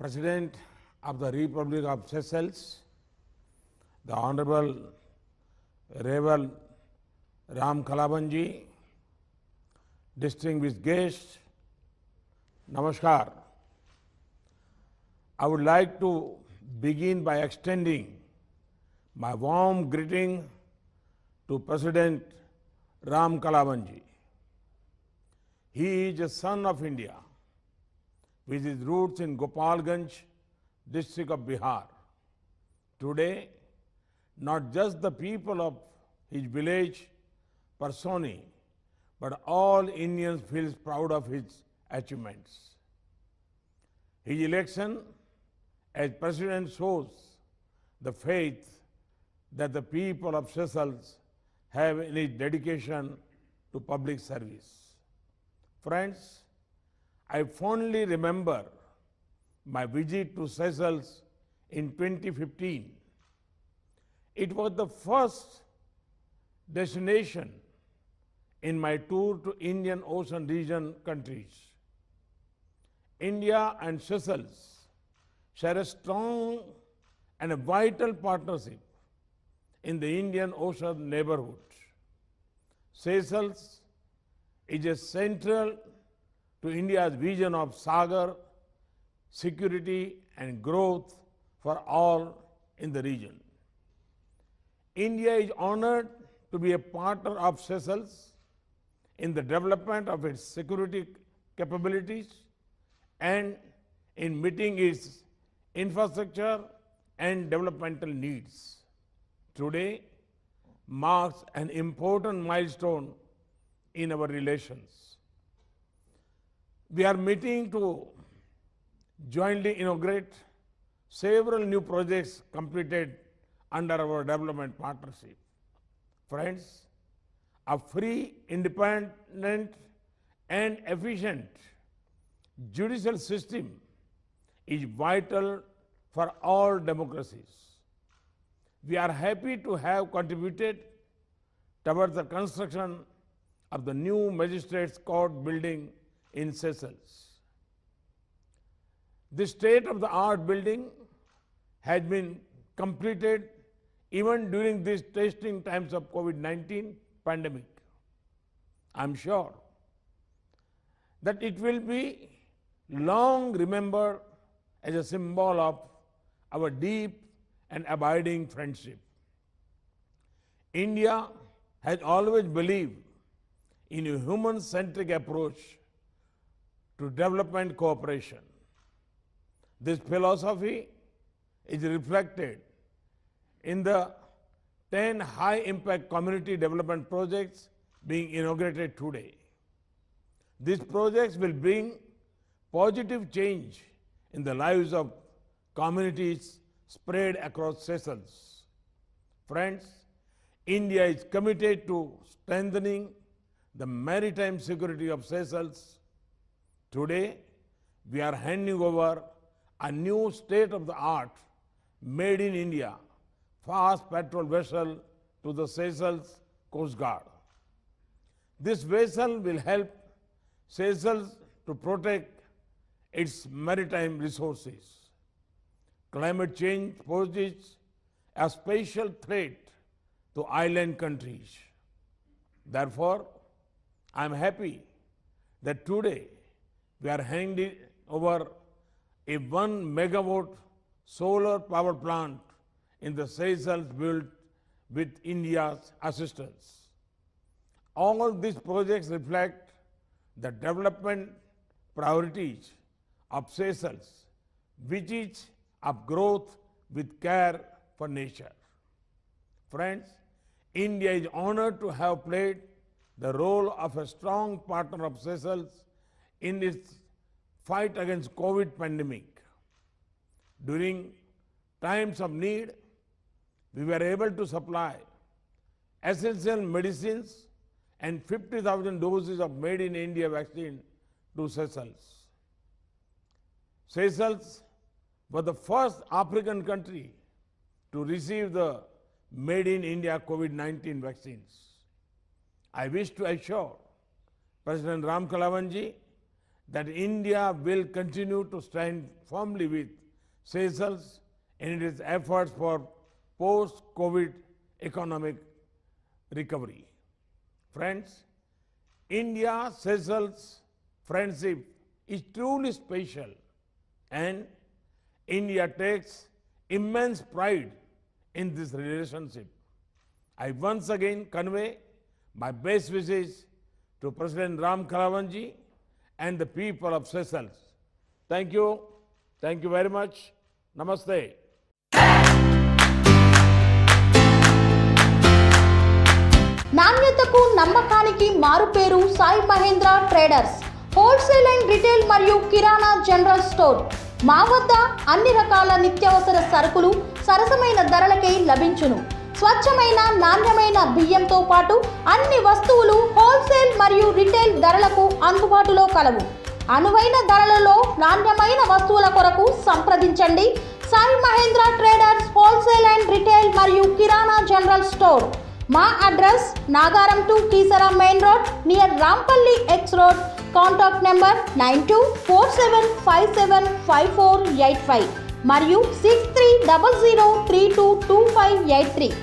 President of the Republic of Seychelles, the Honorable Reval Ram Kalawanji, distinguished guests, Namaskar. I would like to begin by extending my warm greeting to President Ram Kalawanji. He is a son of India with his roots in Gopalganj district of Bihar. Today, not just the people of his village, Parsoni, but all Indians feel proud of his achievements. His election as president shows the faith that the people of Seychelles have in his dedication to public service. Friends, I fondly remember my visit to Seychelles in 2015. It was the first destination in my tour to Indian Ocean region countries. India and Seychelles share a strong and a vital partnership in the Indian Ocean neighborhood. Seychelles is central to India's vision of Sagar, security and growth for all in the region. India is honored to be a partner of Seychelles in the development of its security capabilities and in meeting its infrastructure and developmental needs. Today marks an important milestone in our relations. We are meeting to jointly inaugurate several new projects completed under our development partnership. Friends, a free, independent and efficient judicial system is vital for all democracies. We are happy to have contributed towards the construction of the new Magistrates Court building in Seychelles. This state-of-the-art building has been completed even during these testing times of COVID-19 pandemic. I am sure that it will be long remembered as a symbol of our deep and abiding friendship. India has always believed in a human-centric approach to development cooperation. This philosophy is reflected in the 10 high-impact community development projects being inaugurated today. These projects will bring positive change in the lives of communities spread across Seychelles. Friends, India is committed to strengthening the maritime security of Seychelles. Today, we are handing over a new state-of-the-art, made in India, fast patrol vessel to the Seychelles Coast Guard. This vessel will help Seychelles to protect its maritime resources. Climate change poses a special threat to island countries. Therefore, I am happy that today we are handing over a 1 megawatt solar power plant in the Seychelles built with India's assistance. All these projects reflect the development priorities of Seychelles, which is of growth with care for nature. Friends, India is honored to have played the role of a strong partner of Seychelles in its fight against COVID pandemic. During times of need, we were able to supply essential medicines and 50,000 doses of made in India vaccine to Seychelles. Seychelles was the first African country to receive the made in India COVID-19 vaccines. I wish to assure President Ram Kalawanji that India will continue to stand firmly with Seychelles in its efforts for post-COVID economic recovery. Friends, India-Seychelles friendship is truly special, and India takes immense pride in this relationship. I once again convey my best wishes to President Ram Kalawanji and the people of Seychelles. Thank you. Thank you very much. Namaste. నాణ్యతకు నమ్మకానికి మారుపేరు Sai Mahendra traders wholesale and retail మరియు కిరాణా general store. మా వద్ద అన్ని రకాల నిత్యావసర సరుకులు సరసమైన ధరలకే లభించును. స్వచ్ఛమైన నాణ్యమైన బియ్యంతో పాటు అన్ని వస్తువులు హోల్సేల్ మరియు రిటైల్ ధరలకు అందుబాటులో కలవు. అనువైన ధరలలో నాణ్యమైన వస్తువుల కొరకు సంప్రదించండి. Sai Mahendra traders wholesale and retail మరియు కిరాణా జనరల్ స్టోర్. మా address Nagaram to Keesara main road near Rampalli X road. Contact number 9247575485 మరియు 6300322583.